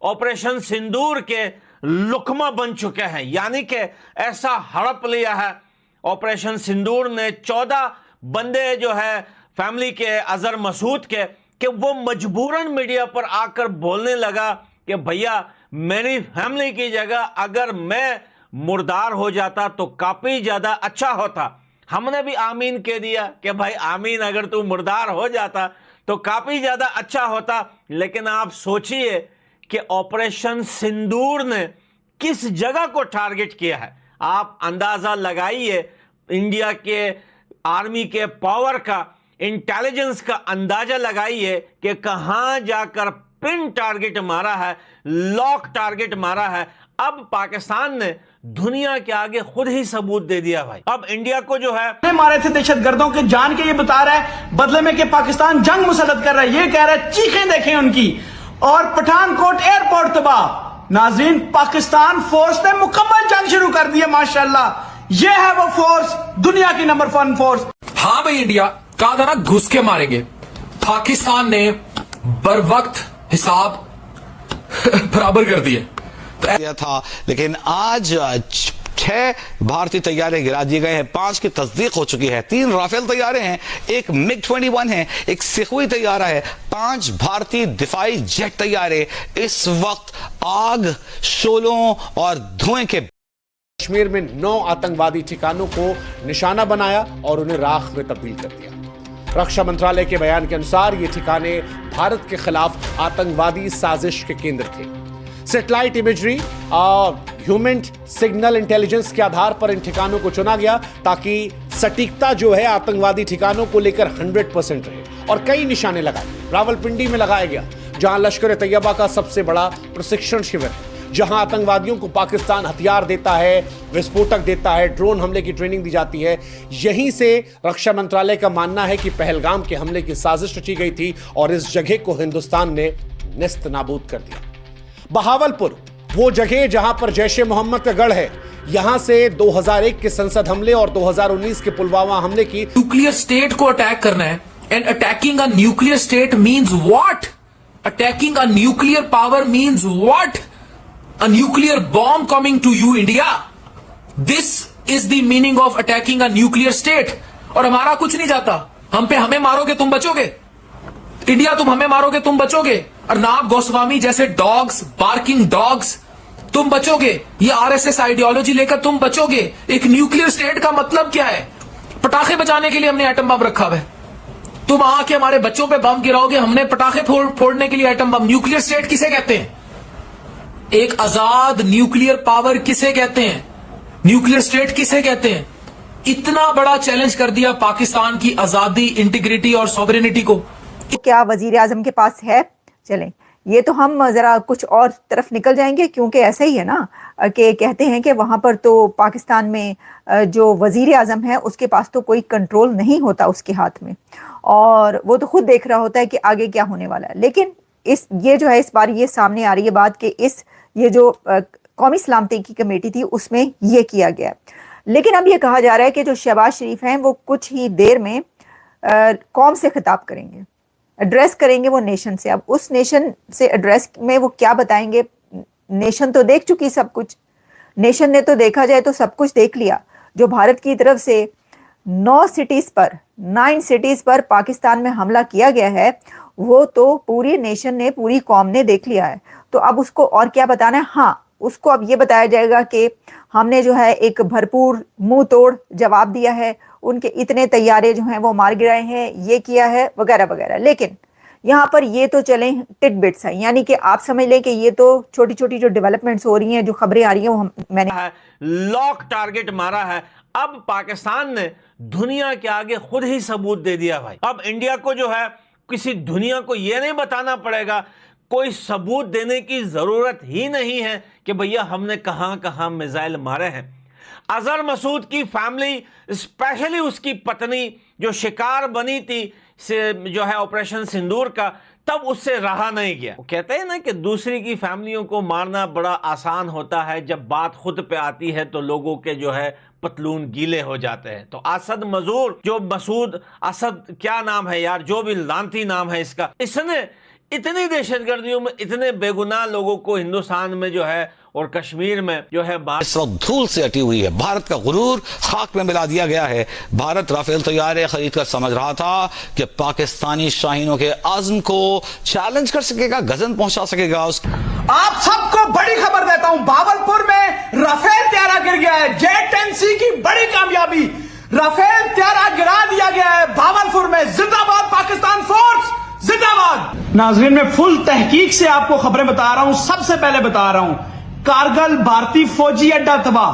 Operation सिंदूर के लुकमा बन चुके हैं, यानी कि ऐसा हड़प लिया है ऑपरेशन सिंदूर ने 14 बंदे जो है फैमिली के अजहर मसूद के, कि वो मजबूरन मीडिया पर आकर बोलने लगा कि भैया मेरी फैमिली की जगह अगर मैं मुर्दार हो जाता तो काफी ज्यादा अच्छा होता। हमने भी आमीन कह दिया कि भाई आमीन, अगर तू मुर्दार हो जाता तो काफी ज्यादा अच्छा होता। लेकिन आप सोचिए कि ऑपरेशन सिंदूर ने किस जगह को टारगेट किया है। आप अंदाजा लगाइए इंडिया के आर्मी के पावर का, इंटेलिजेंस का अंदाजा लगाइए कि कहां जाकर पिन टारगेट मारा है, लॉक टारगेट मारा है। अब पाकिस्तान ने दुनिया के आगे खुद ही सबूत दे दिया भाई। अब इंडिया को जो है मारे थे दहशतगर्दों के, जान के ये बता रहा है बदले में कि पाकिस्तान जंग मुसल्लत कर रहा है। ये कह रहा है चीखें देखें उनकी, और पठानकोट एयरपोर्ट तबाह। नाजरीन, पाकिस्तान फोर्स ने मुकम्मल जंग शुरू कर दी है माशाल्लाह। ये है वो फोर्स, दुनिया की नंबर 1 फोर्स। हाँ भाई, इंडिया कहा था ना घुस के मारेंगे। पाकिस्तान ने बर वक्त हिसाब बराबर कर दिए था, लेकिन आज 6 भारतीय तैयारे गिरा दिए गए हैं। 5 की तस्दीक हो चुकी है। 3 राफेल तैयारे हैं, एक मिग-21 है, एक सिखुई तैयारा है, 5 भारतीय दिफाई जेट तैयारे इस वक्त आग, शोलों और धुएं के कश्मीर में 9 आतंकवादी ठिकानों को निशाना बनाया और उन्हें राख में तब्दील कर दिया। रक्षा मंत्रालय के बयान के अनुसार ये ठिकाने भारत के खिलाफ आतंकवादी साजिश के केंद्र थे। सैटेलाइट इमेजरी और ह्यूमन सिग्नल इंटेलिजेंस के आधार पर इन ठिकानों को चुना गया ताकि सटीकता जो है आतंकवादी ठिकानों को लेकर 100% रहे। और कई निशाने लगाए। रावलपिंडी में लगाया गया, जहां लश्कर तैयबा का सबसे बड़ा प्रशिक्षण शिविर है, जहां आतंकवादियों को पाकिस्तान हथियार देता है, विस्फोटक देता है, ड्रोन हमले की ट्रेनिंग दी जाती है। यहीं से रक्षा मंत्रालय का मानना है कि पहलगाम के हमले की साजिश रची गई थी और इस जगह को हिंदुस्तान ने नेस्त नाबूद कर दिया। बहावलपुर, वो जगह जहां पर जैश-ए मोहम्मद का गढ़ है, यहां से 2001 के संसद हमले और 2019 के पुलवामा हमले की न्यूक्लियर स्टेट को अटैक करना है। And attacking a nuclear state means what? Attacking a nuclear power means what? A nuclear bomb coming to you, India. This is the meaning of attacking a nuclear state. और हमारा कुछ नहीं जाता। हमें मारोगे तुम बचोगे? इंडिया तुम हमें मारोगे तुम बचोगे? अर्नाब गोस्वामी जैसे डॉग्स, बार्किंग डॉग्स, तुम बचोगे? ये आरएसएस आइडियोलॉजी लेकर तुम बचोगे? एक न्यूक्लियर स्टेट का मतलब क्या है? पटाखे बचाने के लिए हमने एटम बम रखा हुआ है। तुम आके हमारे बच्चों पे बम गिराओगे, हमने पटाखे फोड़ने के लिए एटम बम। न्यूक्लियर स्टेट किसे कहते हैं? एक आजाद न्यूक्लियर पावर किसे कहते हैं? न्यूक्लियर स्टेट किसे कहते हैं? इतना बड़ा चैलेंज कर दिया पाकिस्तान की आजादी, इंटीग्रिटी और सॉवरेनिटी को। क्या वजीर आजम के पास है? चलें, ये तो हम जरा कुछ और तरफ निकल जाएंगे, क्योंकि ऐसे ही है ना कि कहते हैं कि वहां पर तो पाकिस्तान में जो वजीर आजम है उसके पास तो कोई कंट्रोल नहीं होता उसके हाथ में, और वो तो खुद देख रहा होता है कि आगे क्या होने वाला है। लेकिन ये जो है इस बार ये सामने आ रही है बात कि ये जो कौमी सलामती की कमेटी थी उसमें ये किया गया। लेकिन अब ये कहा जा रहा है कि जो शहबाज शरीफ हैं वो कुछ ही देर में कौम से खिताब करेंगे, एड्रेस करेंगे वो नेशन से। अब उस नेशन से एड्रेस में वो क्या बताएंगे? नेशन तो देख चुकी सब कुछ। नेशन ने तो देखा जाए तो सब कुछ देख लिया। जो भारत की तरफ से 9 सिटीज पर पाकिस्तान में हमला किया गया है, वो तो पूरी नेशन ने, पूरी कौम ने देख लिया है। तो अब उसको और क्या बताना है? हाँ, उसको अब ये बताया जाएगा कि हमने जो है एक भरपूर मुंह तोड़ जवाब दिया है, उनके इतने तैयारे जो हैं वो मार गिराए हैं, ये किया है वगैरह वगैरह। लेकिन यहाँ पर ये तो चले टिटबिट्स हैं, यानी कि आप समझ लें कि ये तो छोटी छोटी जो डेवलपमेंट्स हो रही हैं, जो खबरें आ रही हैं, वो मैंने लॉक टारगेट मारा है। अब पाकिस्तान ने दुनिया के आगे खुद ही सबूत दे दिया भाई। अब इंडिया को जो है किसी दुनिया को यह नहीं बताना पड़ेगा, कोई सबूत देने की जरूरत ही नहीं है कि भैया हमने कहां कहां मिसाइल मारे हैं। अजहर मसूद की फैमिली, स्पेशली उसकी पत्नी जो शिकार बनी थी से जो है ऑपरेशन सिंदूर का, तब उससे रहा नहीं गया। वो कहते हैं ना कि दूसरी की फैमिलियों को मारना बड़ा आसान होता है, जब बात खुद पे आती है तो लोगों के जो है पतलून गीले हो जाते हैं। तो असद मजूर, जो मसूद असद, क्या नाम है यार, जो भी लांती नाम है इसका, इसने इतनी दहशतगर्दियों में इतने बेगुनाह लोगों को हिंदुस्तान में जो है और कश्मीर में जो है इस वक्त धूल से हटी हुई है। भारत का गुरूर खाक में मिला दिया गया है। भारत राफेल तैयारे खरीद कर समझ रहा था कि पाकिस्तानी शाहीनों के आज़म को चैलेंज कर सकेगा, गजन पहुंचा सकेगा। आप सबको बड़ी खबर देता हूं, भावलपुर में राफेल त्यारा गिर गया है। J-10C की बड़ी कामयाबी, राफेल त्यारा गिरा दिया गया है भावलपुर में। जिंदाबाद पाकिस्तान फोर्स, जिंदाबाद। नाजरीन, मैं फुल तहकीक से आपको खबरें बता रहा हूं। सबसे पहले बता रहा हूं, कारगिल भारतीय फौजी अड्डा तबाह,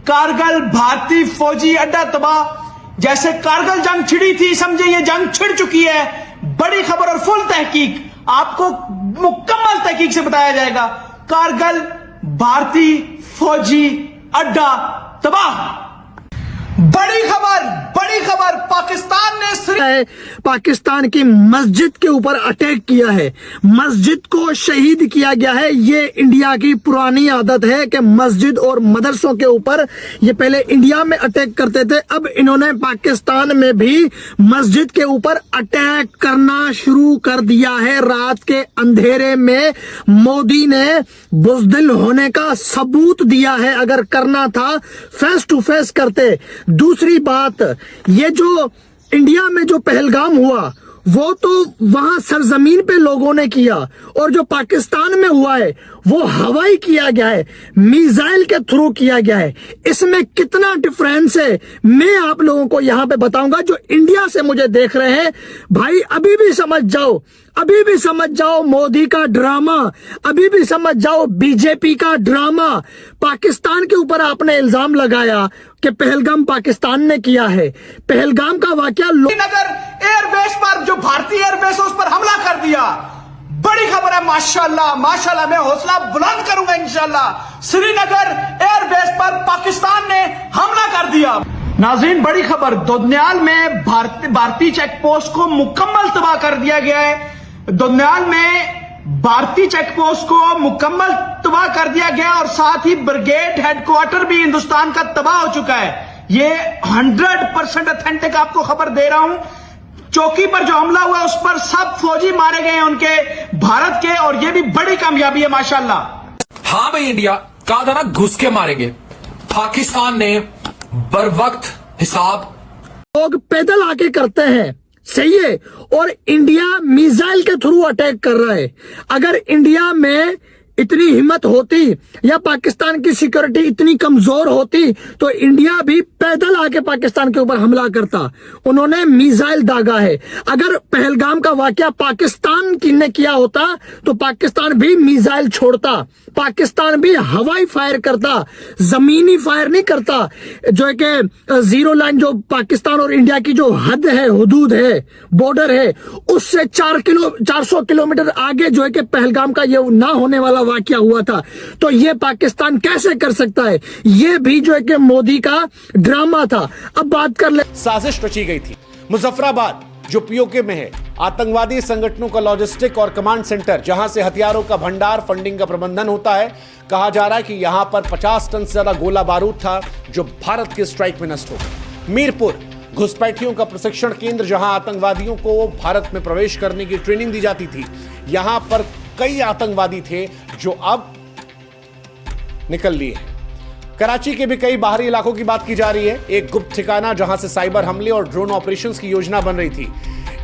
कारगिल भारतीय फौजी अड्डा तबाह। जैसे कारगिल जंग छिड़ी थी, समझे ये जंग छिड़ चुकी है। बड़ी खबर और फुल तहकीक आपको मुकम्मल तहकीक से बताया जाएगा। कारगिल भारतीय फौजी अड्डा तबाह। बड़ी खबर पाकिस्तान ने पाकिस्तान की मस्जिद के ऊपर अटैक किया है, मस्जिद को शहीद किया गया है। ये इंडिया की पुरानी आदत है कि मस्जिद और मदरसों के ऊपर ये पहले इंडिया में अटैक करते थे, अब इन्होंने पाकिस्तान में भी मस्जिद के ऊपर अटैक करना शुरू कर दिया है। रात के अंधेरे में मोदी ने बुज़दिल होने का सबूत दिया है। अगर करना था फेस टू फेस करते। दूसरी बात, ये जो इंडिया में जो पहलगाम हुआ वो तो वहां सरजमीन पे लोगों ने किया, और जो पाकिस्तान में हुआ है वो हवाई किया गया है, मिसाइल के थ्रू किया गया है। इसमें कितना डिफरेंस है मैं आप लोगों को यहां पे बताऊंगा। जो इंडिया से मुझे देख रहे हैं भाई, अभी भी समझ जाओ, अभी भी समझ जाओ मोदी का ड्रामा, अभी भी समझ जाओ बीजेपी का ड्रामा। पाकिस्तान के ऊपर आपने इल्जाम लगाया कि पहलगाम पाकिस्तान ने किया है। पहलगाम का वाकया श्रीनगर एयरबेस पर, जो भारतीय एयरबेस है उस पर हमला कर दिया। बड़ी खबर है, माशाल्लाह माशाल्लाह। मैं हौसला बुलंद करूंगा इंशाल्लाह। श्रीनगर एयरबेस पर पाकिस्तान ने हमला कर दिया। नाज़रीन, बड़ी खबर, दोदनियाल में भारतीय चेक पोस्ट को मुकम्मल तबाह कर दिया गया है। दोदनियाल में भारतीय चेक पोस्ट को मुकम्मल तबाह कर दिया गया, और साथ ही ब्रिगेड हेडक्वार्टर भी हिंदुस्तान का तबाह हो चुका है। ये 100% ऑथेंटिक आपको खबर दे रहा हूं। चौकी पर जो हमला हुआ उस पर सब फौजी मारे गए हैं उनके, भारत के, और ये भी बड़ी कामयाबी है माशाल्लाह। हाँ भाई, इंडिया कहा था ना घुस के मारेंगे। पाकिस्तान ने बर वक्त हिसाब लोग पैदल आके करते हैं, सही है, और इंडिया मिसाइल के थ्रू अटैक कर रहा है। अगर इंडिया में इतनी हिम्मत होती या पाकिस्तान की सिक्योरिटी इतनी कमजोर होती तो इंडिया भी पैदल आके पाकिस्तान के ऊपर हमला करता। उन्होंने मिसाइल दागा है। अगर पहलगाम का वाकया पाकिस्तान ने किया होता तो पाकिस्तान भी मिसाइल छोड़ता, पाकिस्तान भी हवाई फायर करता, जमीनी फायर नहीं करता। जो है कि जीरो लाइन, जो पाकिस्तान और इंडिया की जो हद है, हुदूद है, बॉर्डर है, उससे 400 किलोमीटर आगे जो है कि पहलगाम का ये ना होने वाला वाकया हुआ था। तो ये पाकिस्तान कैसे कर सकता है? ये भी जो है कि मोदी का ड्रामा था। अब बात कर ले, साजिश रची गई थी। मुजफ्फराबाद जो पीओके में है, आतंकवादी संगठनों का लॉजिस्टिक और कमांड सेंटर, जहां से हथियारों का भंडार, फंडिंग का प्रबंधन होता है। कहा जा रहा है कि यहां पर 50 टन से ज्यादा गोला बारूद था जो भारत के स्ट्राइक में नष्ट हो गया। मीरपुर घुसपैठियों का प्रशिक्षण केंद्र, जहां आतंकवादियों को भारत में प्रवेश करने की ट्रेनिंग दी जाती थी। यहां पर कई आतंकवादी थे जो अब निकल लिए हैं। कराची के भी कई बाहरी इलाकों की बात की जा रही है। एक गुप्त ठिकाना जहां से साइबर हमले और ड्रोन ऑपरेशंस की योजना बन रही थी।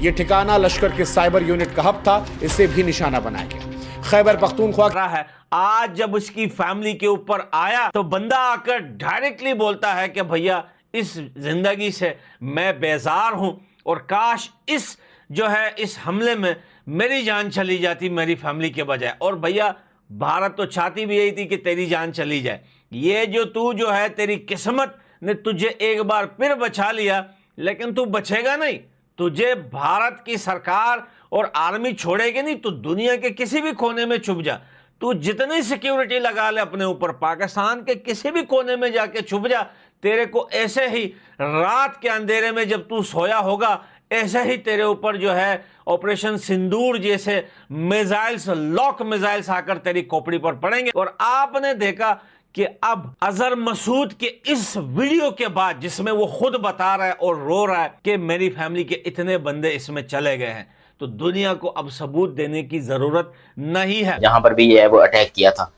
यह ठिकाना लश्कर के साइबर यूनिट का हब था, इसे भी निशाना बनाया गया। खैबर पख्तूनख्वा है, आज जब उसकी फैमिली के ऊपर आया तो बंदा आकर डायरेक्टली बोलता है कि भैया इस जिंदगी से मैं बेजार हूं, और काश इस जो है इस हमले में मेरी जान चली जाती मेरी फैमिली के बजाय। और भैया भारत तो चाहती भी यही थी कि तेरी जान चली जाए। ये जो तू जो है, तेरी किस्मत ने तुझे एक बार फिर बचा लिया, लेकिन तू बचेगा नहीं। तुझे भारत की सरकार और आर्मी छोड़ेगी नहीं। तू दुनिया के किसी भी कोने में छुप जा, तू जितनी सिक्योरिटी लगा ले अपने ऊपर, पाकिस्तान के किसी भी कोने में जाके छुप जा, तेरे को ऐसे ही रात के अंधेरे में जब तू सोया होगा, ऐसे ही तेरे ऊपर जो है ऑपरेशन सिंदूर जैसे मिसाइल्स, लॉक मिसाइल्स आकर तेरी खोपड़ी पर पड़ेंगे। और आपने देखा कि अब अजहर मसूद के इस वीडियो के बाद, जिसमें वो खुद बता रहा है और रो रहा है कि मेरी फैमिली के इतने बंदे इसमें चले गए हैं, तो दुनिया को अब सबूत देने की जरूरत नहीं है। जहां पर भी ये है वो अटैक किया था।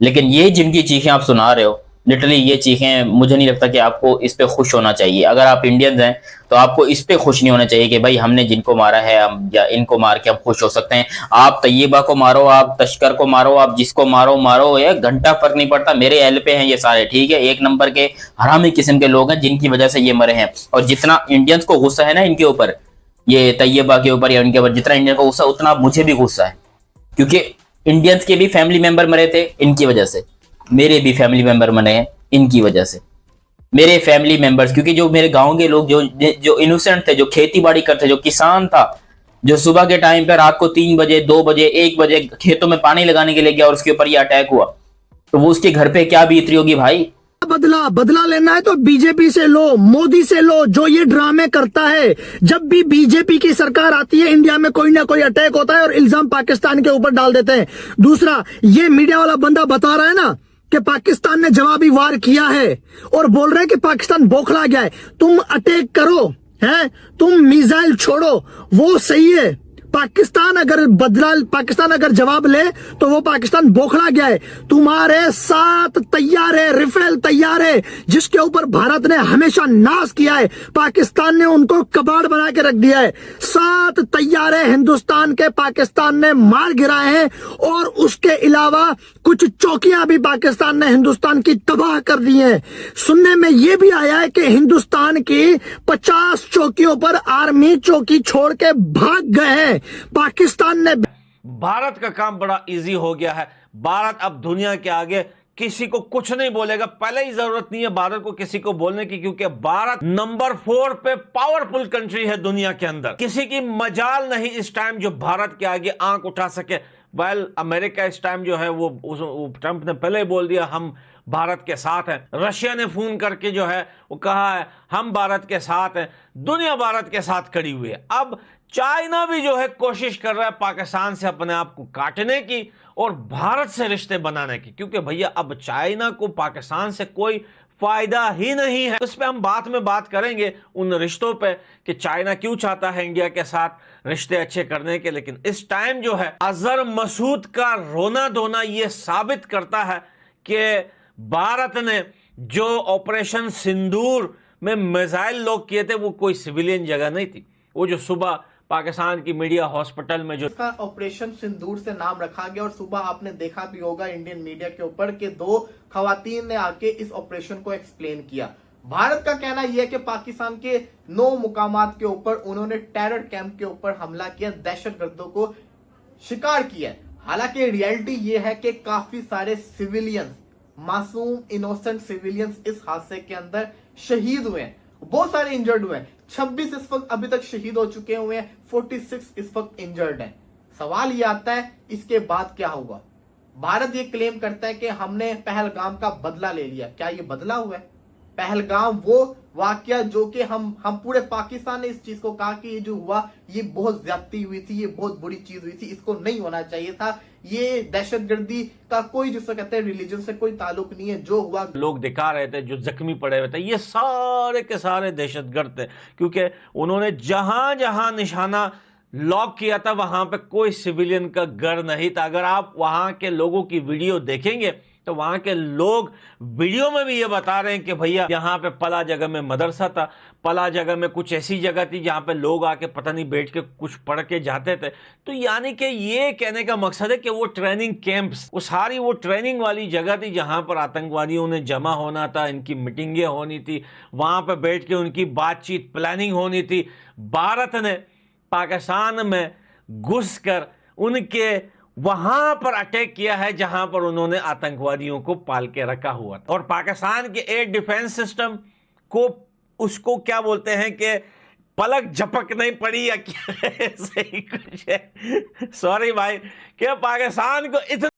लेकिन ये जिनकी चीखें आप सुना रहे हो, लिटरली ये चीखें, मुझे नहीं लगता कि आपको इस पे खुश होना चाहिए। अगर आप इंडियंस हैं तो आपको इस पे खुश नहीं होना चाहिए कि भाई हमने जिनको मारा है हम या इनको मार के हम खुश हो सकते हैं। आप तैयबा को मारो, आप तस्कर को मारो, आप जिसको मारो, ये घंटा फर्क नहीं पड़ता। मेरे एल पे हैं ये सारे, ठीक है, एक नंबर के हरामी किस्म के लोग हैं जिनकी वजह से ये मरे हैं। और जितना इंडियंस को गुस्सा है ना इनके ऊपर, ये तैयबा के ऊपर या उनके ऊपर, जितना इंडियन को गुस्सा उतना मुझे भी गुस्सा है, क्योंकि इंडियंस के भी फैमिली मेंबर मरे थे इनकी वजह से, मेरे भी फैमिली मेंबर मरे हैं इनकी वजह से। मेरे फैमिली मेंबर्स, क्योंकि जो मेरे गांव के लोग जो इनोसेंट थे, जो खेती बाड़ी करते, जो किसान था, जो सुबह के टाइम पे रात को 3 बजे 2 बजे 1 बजे खेतों में पानी लगाने के लिए गया और उसके ऊपर ये अटैक हुआ, तो वो उसके घर पे क्या बीत रही होगी भाई। बदला लेना है तो बीजेपी से लो, मोदी से लो, जो ये ड्रामे करता है। जब भी बीजेपी की सरकार आती है इंडिया में कोई ना कोई अटैक होता है और इल्जाम पाकिस्तान के ऊपर डाल देते हैं। दूसरा, ये मीडिया वाला बंदा बता रहा है ना कि पाकिस्तान ने जवाबी वार किया है और बोल रहे हैं कि पाकिस्तान बौखला गया है। तुम अटैक करो, हैं, तुम मिसाइल छोड़ो, वो सही है। पाकिस्तान अगर जवाब ले तो वो पाकिस्तान बौखला गया है। तुम्हारे 7 तैयारे, राफेल तैयारे, जिसके ऊपर भारत ने हमेशा नाश किया है, पाकिस्तान ने उनको कबाड़ बना के रख दिया है। 7 तैयारे हिंदुस्तान के पाकिस्तान ने मार गिराए हैं और उसके अलावा कुछ चौकियां भी पाकिस्तान ने हिंदुस्तान की तबाह कर दी हैं। सुनने में यह भी आया है कि हिंदुस्तान की 50 चौकियों पर आर्मी चौकी छोड़ के भाग गए हैं। पाकिस्तान ने, भारत का काम बड़ा इजी हो गया है। भारत अब दुनिया के आगे किसी को कुछ नहीं बोलेगा। पहले ही जरूरत नहीं है भारत को किसी को बोलने की, क्योंकि भारत नंबर 4 पे पावरफुल कंट्री है दुनिया के अंदर। किसी की मजाल नहीं इस टाइम जो भारत के आगे आंख उठा सके। वेल, अमेरिका इस टाइम जो है वो ट्रंप ने पहले ही बोल दिया हम भारत के साथ हैं। रशिया ने फोन करके जो है वो कहा है हम भारत के साथ हैं। दुनिया भारत के साथ खड़ी हुई है। अब चाइना भी जो है कोशिश कर रहा है पाकिस्तान से अपने आप को काटने की और भारत से रिश्ते बनाने की, क्योंकि भैया अब चाइना को पाकिस्तान से कोई फायदा ही नहीं है। उस पर हम बाद में बात करेंगे उन रिश्तों पे कि चाइना क्यों चाहता है इंडिया के साथ रिश्ते अच्छे करने के। लेकिन इस टाइम जो है अजहर मसूद का रोना धोना ये साबित करता है कि भारत ने जो ऑपरेशन सिंदूर में मिसाइल लॉक किए थे वो कोई सिविलियन जगह नहीं थी। वो जो सुबह पाकिस्तान की मीडिया हॉस्पिटल में जो इसका ऑपरेशन सिंदूर से नाम रखा गया, और सुबह आपने देखा भी होगा इंडियन मीडिया के ऊपर कि 2 खवातीन ने आके इस ऑपरेशन को एक्सप्लेन किया। भारत का कहना यह है कि पाकिस्तान के 9 मुकामात के ऊपर उन्होंने टेरर कैंप के ऊपर हमला किया, दहशतगर्दों को शिकार किया। हालांकि रियलिटी यह है कि काफी सारे सिविलियंस, मासूम इनोसेंट सिविलियंस इस हादसे के अंदर शहीद हुए हैं, बहुत सारे इंजर्ड हुए हैं। 26 इस वक्त अभी तक शहीद हो चुके हुए हैं, 46 इस वक्त इंजर्ड हैं। सवाल ये आता है इसके बाद क्या होगा। भारत ये क्लेम करता है कि हमने पहलगाम का बदला ले लिया। क्या ये बदला हुआ है? पहलगाम वो वाकया जो कि हम पूरे पाकिस्तान ने इस चीज को कहा कि ये जो हुआ ये बहुत ज्यादती हुई थी, ये बहुत बुरी चीज हुई थी, इसको नहीं होना चाहिए था। ये दहशतगर्दी का कोई, जिसको कहते हैं रिलीजन से कोई ताल्लुक नहीं है। जो हुआ, लोग दिखा रहे थे जो जख्मी पड़े हुए थे ये सारे के सारे दहशतगर्द थे, क्योंकि उन्होंने जहां जहां निशाना लॉक किया था वहां पे कोई सिविलियन का घर नहीं था। अगर आप वहां के लोगों की वीडियो देखेंगे तो वहां के लोग वीडियो में भी ये बता रहे हैं कि भैया यहाँ पे पला जगह में मदरसा था, पला जगह में कुछ ऐसी जगह थी जहां पे लोग आके पता नहीं बैठ के कुछ पढ़ के जाते थे। तो यानी कि ये कहने का मकसद है कि वो ट्रेनिंग कैंप्स, वो सारी वो ट्रेनिंग वाली जगह थी जहां पर आतंकवादियों ने जमा होना था, इनकी मीटिंगें होनी थी, वहां पर बैठ के उनकी बातचीत प्लानिंग होनी थी। भारत ने पाकिस्तान में घुसकर उनके वहां पर अटैक किया है जहां पर उन्होंने आतंकवादियों को पाल के रखा हुआ था। और पाकिस्तान के एयर डिफेंस सिस्टम को उसको क्या बोलते हैं कि पलक झपक नहीं पड़ी या क्या ऐसे ही कुछ है, सॉरी भाई, कि पाकिस्तान को इतना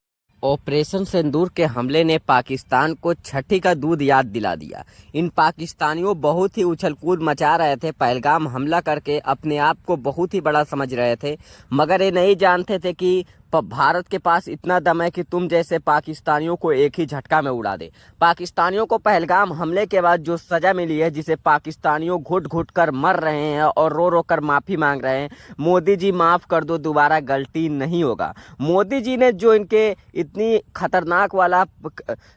ऑपरेशन सिंदूर के हमले ने पाकिस्तान को छठी का दूध याद दिला दिया। इन पाकिस्तानियों बहुत ही उछल कूद मचा रहे थे, पहलगाम हमला करके अपने आप को बहुत ही बड़ा समझ रहे थे, मगर ये नहीं जानते थे कि भारत के पास इतना दम है कि तुम जैसे पाकिस्तानियों को एक ही झटका में उड़ा दे। पाकिस्तानियों को पहलगाम हमले के बाद जो सजा मिली है, जिसे पाकिस्तानियों घुट घुट कर मर रहे हैं और रो रो कर माफ़ी मांग रहे हैं, मोदी जी माफ़ कर दो, दोबारा गलती नहीं होगा। मोदी जी ने जो इनके इतनी खतरनाक वाला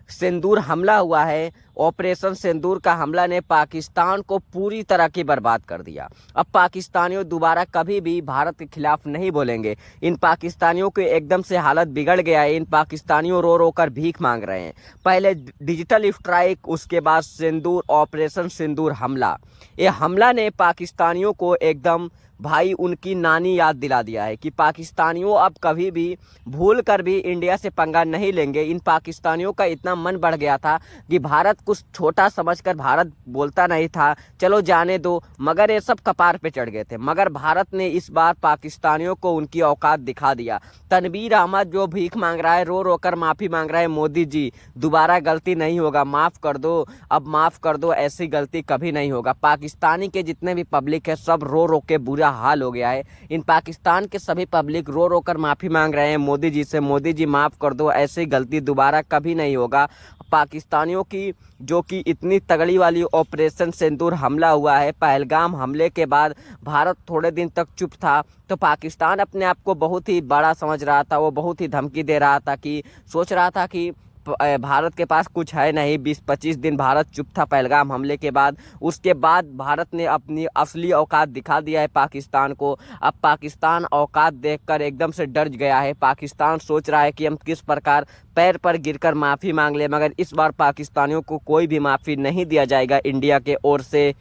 सिंदूर हमला हुआ है, ऑपरेशन सिंदूर का हमला ने पाकिस्तान को पूरी तरह की बर्बाद कर दिया। अब पाकिस्तानियों दोबारा कभी भी भारत के खिलाफ नहीं बोलेंगे। इन पाकिस्तानियों की एकदम से हालत बिगड़ गया है। इन पाकिस्तानियों रो रो कर भीख मांग रहे हैं। पहले डिजिटल स्ट्राइक, उसके बाद सिंदूर, ऑपरेशन सिंदूर हमला। ये हमला ने पाकिस्तानियों को एकदम भाई उनकी नानी याद दिला दिया है कि पाकिस्तानियों अब कभी भी भूल कर भी इंडिया से पंगा नहीं लेंगे। इन पाकिस्तानियों का इतना मन बढ़ गया था कि भारत कुछ छोटा समझकर भारत बोलता नहीं था, चलो जाने दो, मगर ये सब कपार पे चढ़ गए थे। मगर भारत ने इस बार पाकिस्तानियों को उनकी औकात दिखा दिया। तनवीर अहमद जो भीख मांग रहा है, रो रो कर माफ़ी मांग रहा है, मोदी जी दोबारा गलती नहीं होगा, माफ़ कर दो, अब माफ़ कर दो, ऐसी गलती कभी नहीं होगा। पाकिस्तानी के जितने भी पब्लिक है सब रो रो के बुरा हाल हो गया है। इन पाकिस्तान के सभी पब्लिक रो रो कर माफ़ी मांग रहे हैं मोदी जी से, मोदी जी माफ़ कर दो, ऐसी गलती दोबारा कभी नहीं होगा। पाकिस्तानियों की जो कि इतनी तगड़ी वाली ऑपरेशन सिंदूर हमला हुआ है, पहलगाम हमले के बाद भारत थोड़े दिन तक चुप था, तो पाकिस्तान अपने आप को बहुत ही बड़ा समझ रहा था। वो बहुत ही धमकी दे रहा था कि सोच रहा था कि भारत के पास कुछ है नहीं। 20-25 दिन भारत चुप था पहलगाम हमले के बाद। उसके बाद भारत ने अपनी असली औकात दिखा दिया है पाकिस्तान को। अब पाकिस्तान औकात देखकर एकदम से डर गया है। पाकिस्तान सोच रहा है कि हम किस प्रकार पैर पर गिरकर माफ़ी मांग ले, मगर इस बार पाकिस्तानियों को कोई भी माफ़ी नहीं दिया जाएगा इंडिया के ओर से।